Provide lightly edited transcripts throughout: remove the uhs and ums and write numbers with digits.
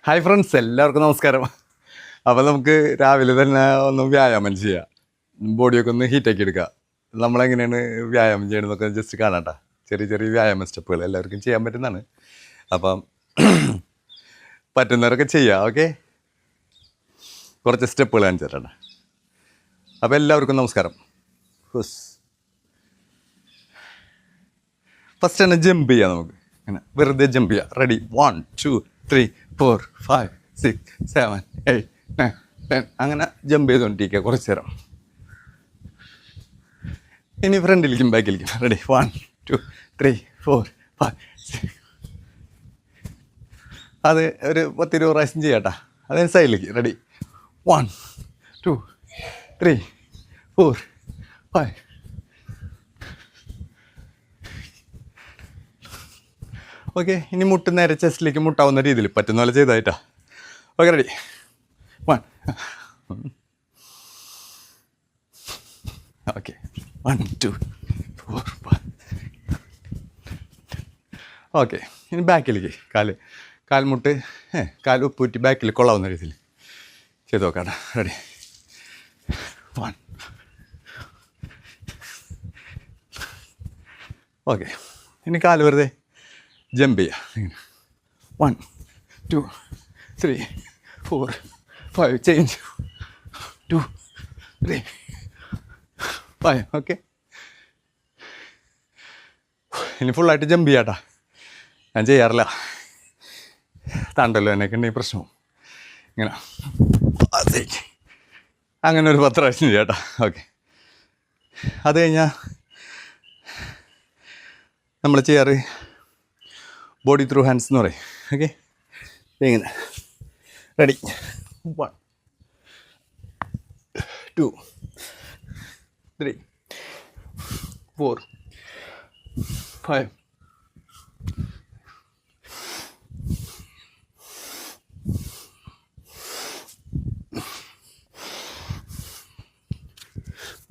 Hi friends, എല്ലാവർക്കും നമസ്കാരം. അപ്പോൾ നമുക്ക് രാവിലെ തന്നെ ഒന്ന് വ്യായാമം ചെയ്യാം, ബോഡിയൊക്കെ ഒന്ന് ഹീറ്റാക്കി എടുക്കുക. നമ്മളെങ്ങനെയാണ് വ്യായാമം ചെയ്യണമെന്നൊക്കെ ജസ്റ്റ് കാണാണ്ട. ചെറിയ ചെറിയ വ്യായാമ സ്റ്റെപ്പുകൾ എല്ലാവർക്കും ചെയ്യാൻ പറ്റുന്നതാണ്. അപ്പം പറ്റുന്നവരൊക്കെ ചെയ്യുക. ഓക്കെ, കുറച്ച് സ്റ്റെപ്പുകൾ കാണിച്ചു തരണ്ട. അപ്പോൾ എല്ലാവർക്കും നമസ്കാരം. ഫസ്റ്റ് തന്നെ ജമ്പ് ചെയ്യാം. നമുക്ക് അങ്ങനെ വെറുതെ ജമ്പ് ചെയ്യാം. റെഡി? 1 2 3 4 5 6 7 8 9 10 അങ്ങനെ ജമ്പ് ചെയ്തുകൊണ്ടിരിക്കുക കുറച്ച് നേരം. ഇനി ഫ്രണ്ടിലേക്കും ബാക്കിലേക്കും. റെഡി? 1 2 3 4 5 6. അത് ഒരു 10-20 പ്രാവശ്യം ചെയ്യാട്ടാ. അതിന് സൈഡിലേക്ക്. റെഡി? 1 2 3 4 5. ഓക്കെ, ഇനി മുട്ട് നേരെ ചെസ്റ്റിലേക്ക് മുട്ടാവുന്ന രീതിയിൽ പറ്റുന്ന പോലെ ചെയ്തായിട്ടാ. Okay, ready? 1. ഓക്കെ, 1 2 4 5. ഓക്കെ, ഇനി ബാക്കിലേക്ക് കാൽമുട്ട് കാൽ ഉപ്പൂറ്റി ബാക്കിൽ കൊള്ളാവുന്ന രീതിയിൽ ചെയ്ത് നോക്കാം. റെഡി? 1. ഓക്കെ, ഇനി കാല് വെറുതെ ജമ്പ് ചെയ്യുക. 1 2 3 4 5. ചേഞ്ച് 2 3 5. ഓക്കെ, ഇനി ഫുള്ളായിട്ട് ജമ്പ് ചെയ്യാട്ടാ. ഞാൻ ചെയ്യാറില്ല, താണ്ടല്ലോ എന്നൊക്കെ ഉണ്ടെങ്കിൽ പ്രശ്നവും. ഇങ്ങനെ അങ്ങനെ ഒരു 10 പ്രാവശ്യം ചെയ്യാട്ടാ. ഓക്കെ, അത് കഴിഞ്ഞാൽ നമ്മൾ ചെയ്യാറ് ബോഡി ത്രൂ ഹാൻഡ്സ് എന്ന് പറയും. ഓക്കെ, ഇങ്ങനെ. റെഡി? 1 2 3 4 5.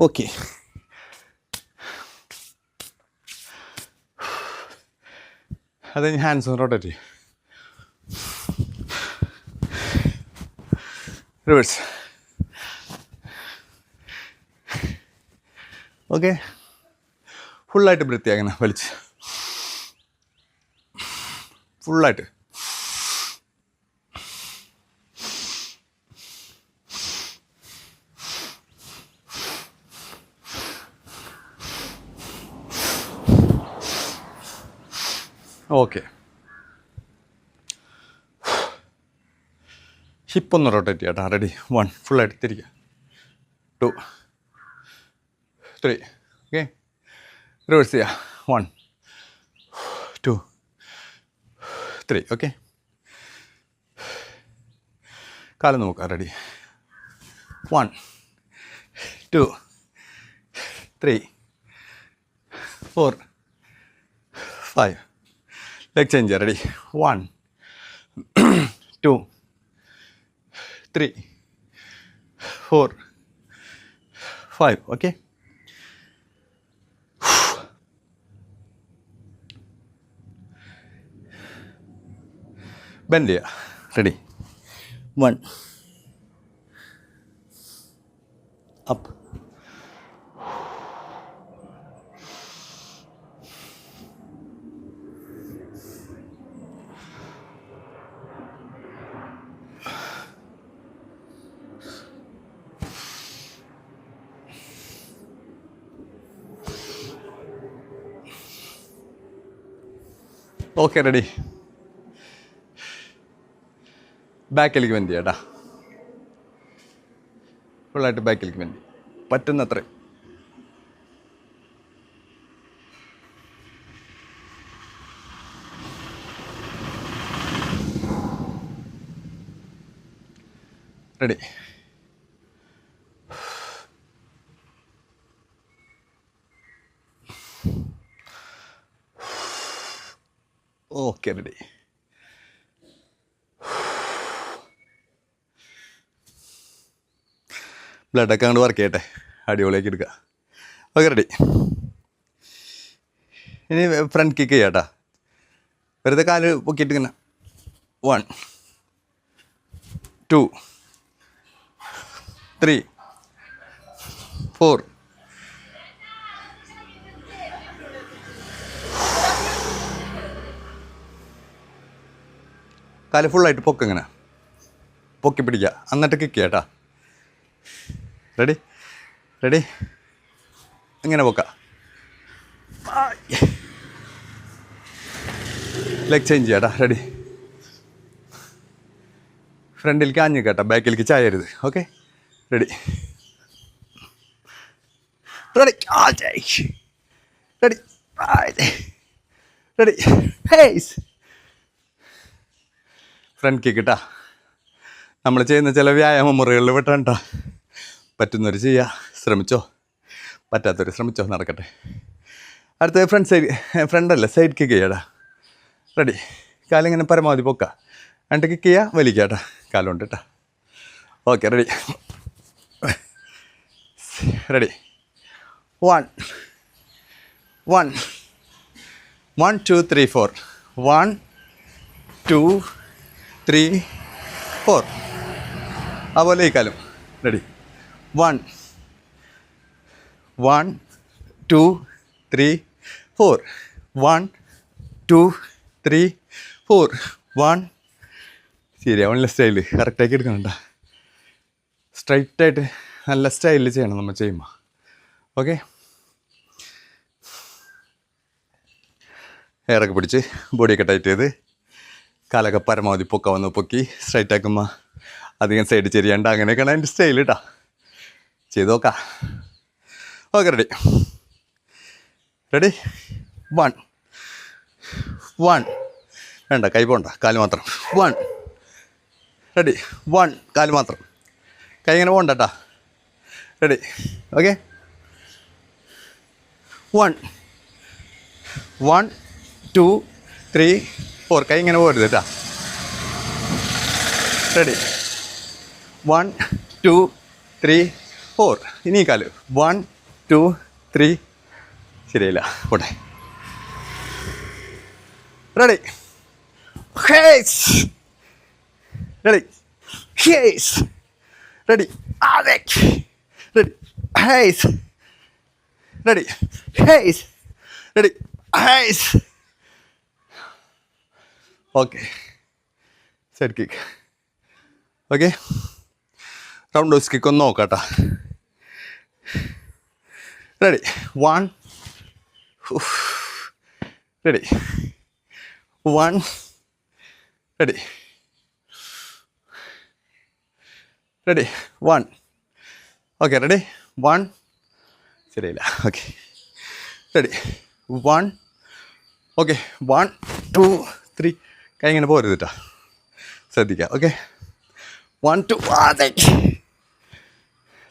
ഓക്കെ, അത് കഴിഞ്ഞ് ഹാൻഡ്സ് ഒന്ന് റൊട്ടേറ്റ് ചെയ്യും. റിവേഴ്സ്. ഓക്കെ, ഫുള്ളായിട്ട് ബ്രീത്ത് ചെയ്യുക. അങ്ങനെ വലിച്ച് ഫുള്ളായിട്ട്. ഓക്കെ, ഹിപ്പൊന്ന് റൊട്ടേറ്റ് ചെയ്യാം. റെഡി? 1 ഫുള്ളായിട്ട് തിരിക്കുക. 2 3. ഓക്കെ, റിവേഴ്സ് ചെയ്യുക. 1 2 3. ഓക്കെ, കാലം നോക്കുക. Ready? 1 2 3 4 5. Leg change. Ready? 1 2 3 4 5. Okay, bend ചെയ്യുക. റെഡി? 1 അപ്പ്. Okay, ready? ബാക്കിലേക്ക് വെന്ത് ചെയ്യാം. ഫുള്ളായിട്ട് ബാക്കിലേക്ക് വെന്ത് പറ്റുന്നത്രയും. റെഡി? Okay, ready? ബ്ലഡൊക്കെ അങ്ങോട്ട് വർക്ക് ചെയ്യട്ടെ. അടിപൊളിയാക്കി എടുക്കുക. Okay, ready? ഇനി ഫ്രണ്ട് കിക്ക് ചെയ്യാട്ടാ. വെറുതെ കാല് പൊക്കിയിട്ട് ഇങ്ങനെ 1 2 3 4 കാല് ഫുള്ളായിട്ട് പൊക്കിങ്ങനെ പൊക്കി പിടിക്കുക, എന്നിട്ട് കിക്ക് ചെയ്യാം കേട്ടോ. റെഡി റെഡി, ഇങ്ങനെ പൊക്ക. ലെഗ് ചേഞ്ച് ചെയ്യാം കേട്ടോ. റെഡി, ഫ്രണ്ടിലേക്ക് ആഞ്ഞു കേട്ടോ, ബാക്കിലേക്ക് ചായരുത്. Okay, ready ready ready ready. ഹേയ്സ് ഫ്രണ്ട് കിക്ക് കേട്ടോ. നമ്മൾ ചെയ്യുന്ന ചില വ്യായാമ മുറികളിൽ വിട്ടണ്ട. പറ്റുന്നവർ ചെയ്യുക, ശ്രമിച്ചോ. പറ്റാത്തവർ ശ്രമിച്ചോ, നടക്കട്ടെ. അടുത്ത ഫ്രണ്ടല്ല സൈഡ് കിക്ക് ചെയ്യാടാ. റെഡി, കാലിങ്ങനെ പരമാവധി പൊക്ക, എന്നിട്ട് കിക്ക് ചെയ്യുക, വലിക്കുക കേട്ടോ, കാലുകൊണ്ട് കേട്ടോ. Okay, ready ready. 1 1 1 2 3 4 1 2 3 4. അതുപോലെ ഈ കാലും. റെഡി, 1 1 2 3 4 1 2 3 4 1. ശരിയാവണില്ല സ്റ്റൈല്, കറക്റ്റാക്കി എടുക്കണണ്ട. സ്ട്രൈറ്റായിട്ട് നല്ല സ്റ്റൈലിൽ ചെയ്യണം നമ്മൾ ചെയ്യുമ്പോൾ. ഓക്കെ, എയറൊക്കെ പിടിച്ച് ബോഡിയൊക്കെ ടൈറ്റ് ചെയ്ത് കാലൊക്കെ പരമാവധി പൊക്ക വന്ന് പൊക്കി സ്ട്രൈറ്റ് ആക്കുമ്പോൾ അധികം സൈഡ് ചെരിയാണ്ട്, അങ്ങനെയൊക്കെയാണ് അതിൻ്റെ സ്റ്റൈൽ കേട്ടോ. ചെയ്ത് നോക്കാം. Okay, ready ready. 1 1 വേണ്ട, കൈ പോണ്ട, കാല് മാത്രം. 1 റെഡി. 1 കാല് മാത്രം, കൈ ഇങ്ങനെ പോണ്ട കേട്ടോ. Ready, okay. 1 1 2 3 4 കൈ ഇങ്ങനെ പോരുത് കേട്ടോ. റെഡി, 1 2 3 4. ഇനി കാല് 1 2 3. ശരിയല്ല, പോട്ടെ. റെഡി, ഹേയ്സ് റെഡി, ഹേയ്സ് റെഡി, റെഡി, ഹേയ്സ് റെഡി, ഹേയ്സ് റെഡി, ഹേയ്സ്. Okay, side kick. Okay, round house kick ഒന്ന് നോക്കാം കേട്ടോ. Ready, 1 ready, 1 ready, ready, 1. Okay, ready, 1. ശരിയില്ല. Okay, ready, 1. ഓക്കെ, 1 2 3. കൈ ഇങ്ങനെ പോരുത് കേട്ടോ, ശ്രദ്ധിക്കുക. ഓക്കെ, 1 2.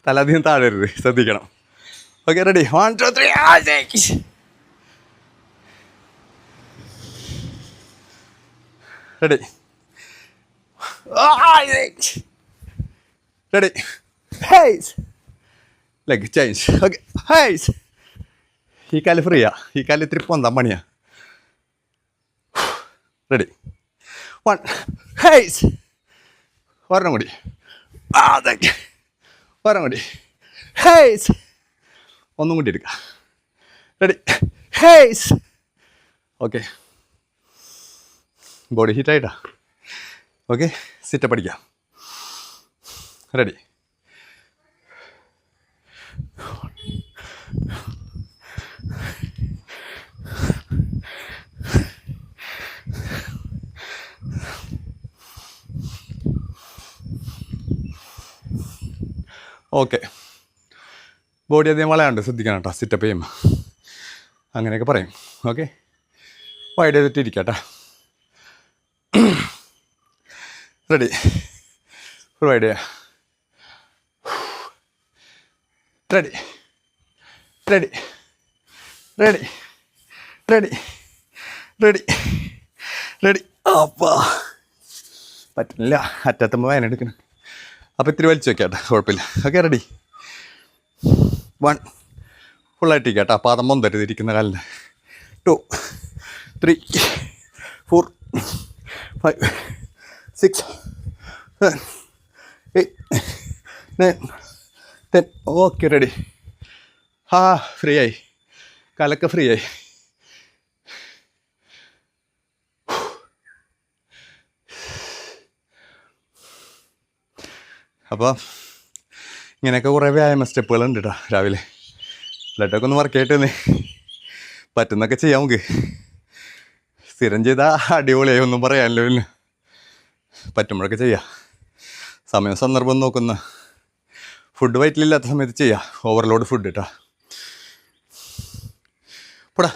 തല അധികം താഴരുത്, ശ്രദ്ധിക്കണം. Okay, ready, 1 2 3. റെഡി റെഡി, ഹേയ്സ് ലെഗ് ചേഞ്ച്. ഓക്കെ, ഹേയ്സ്. ഈ കാല് ഫ്രീയാ, ഈ കാല് ഇത്തിരി പൊന്താൻ പണിയാ. റെഡി, 1 ഹേയ്സ്. ഒരെണ്ണം കൂടി, ഒരെണ്ണം കൂടി, ഹേയ്സ്. ഒന്നും കൂടി എടുക്കാം. റെഡി, ഹേയ്സ്. ഓക്കെ, ബോഡി ഹീറ്റായിട്ടാ. ഓക്കെ, സിറ്റപ്പ് അടിക്കാം. Ready, okay. ബോഡി അധികം വളയാണ്ട് ശ്രദ്ധിക്കണം കേട്ടോ, സിറ്റപ്പ് ചെയ്യുമ്പോൾ അങ്ങനെയൊക്കെ പറയും. ഓക്കെ, വൈഡ് ചെയ്തിട്ട് ഇരിക്കാം കേട്ടോ. റെഡി, ഫുൾ വൈഡ് ചെയ്യാം. Ready ready ready ready ready ready. അപ്പാ പറ്റുന്നില്ല, അറ്റത്തുമ്പോൾ വേദന എടുക്കണം. അപ്പോൾ ഇത്തിരി വലിച്ചു വയ്ക്കാം കേട്ടോ, കുഴപ്പമില്ല. ഓക്കെ, റെഡി, 1 ഫുള്ളായിട്ട് ഇരിക്കാം കേട്ടോ. പാദം മൊന്തരുത് ഇരിക്കുന്ന കാലിന്. 2 3 4 5 6 7 ഓക്കെ റെഡി. ഫ്രീ ആയി, കാലൊക്കെ ഫ്രീ ആയി. അപ്പോൾ ഇങ്ങനെയൊക്കെ കുറേ വ്യായാമ സ്റ്റെപ്പുകളുണ്ട് കേട്ടോ രാവിലെ. ബ്ലഡൊക്കെ ഒന്ന് വർക്ക് ആയിട്ട് പറ്റുന്നൊക്കെ ചെയ്യാം നമുക്ക്. സ്ഥിരം ചെയ്താൽ അടിപൊളിയായി, ഒന്നും പറയാനല്ലോ. പിന്നെ പറ്റുമ്പോഴൊക്കെ ചെയ്യാം. സമയം സന്ദർഭം നോക്കുന്ന, ഫുഡ് വയറ്റിലില്ലാത്ത സമയത്ത് ചെയ്യാം. ഓവർലോഡ് ഫുഡ് കേട്ടോ. പോടാ.